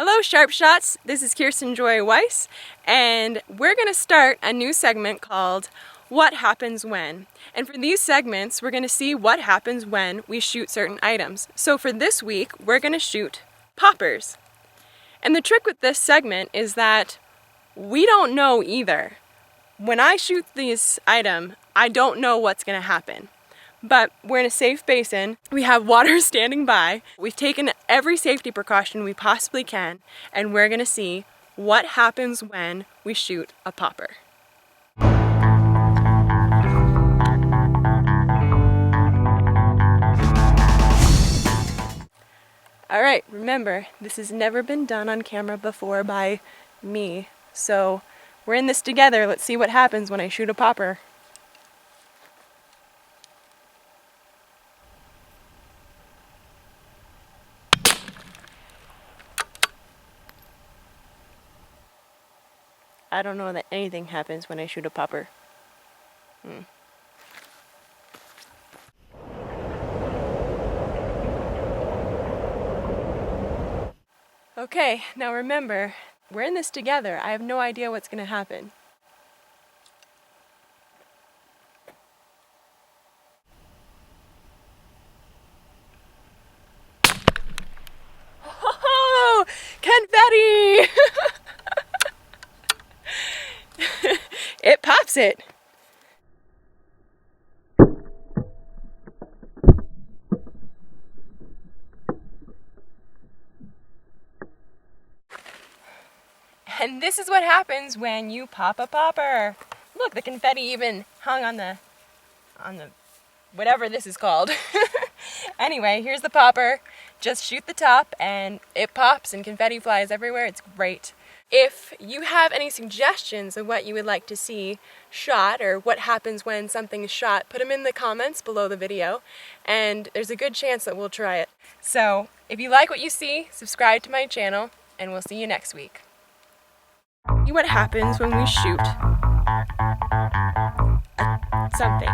Hello Sharp Shots, this is Kirsten Weiss, and we're going to start a new segment called What Happens When? And for these segments, we're going to see what happens when we shoot certain items. So for this week, we're going to shoot poppers. And the trick with this segment is that we don't know either. When I shoot this item, I don't know what's going to happen. But we're in a safe basin, we have water standing by, we've taken every safety precaution we possibly can, and we're gonna see what happens when we shoot a popper. Alright, remember, this has never been done on camera before by me, so we're in this together. Let's see what happens when I shoot a popper. I don't know that anything happens when I shoot a popper. Okay, now remember, we're in this together. I have no idea what's going to happen. Oh, confetti! It pops it. And this is what happens when you pop a popper. Look, the confetti even hung on the whatever this is called. Anyway, here's the popper. Just shoot the top and it pops and confetti flies everywhere. It's great. If you have any suggestions of what you would like to see shot or what happens when something is shot, put them in the comments below the video and there's a good chance that we'll try it. So if you like what you see, subscribe to my channel and we'll see you next week. See what happens when we shoot something.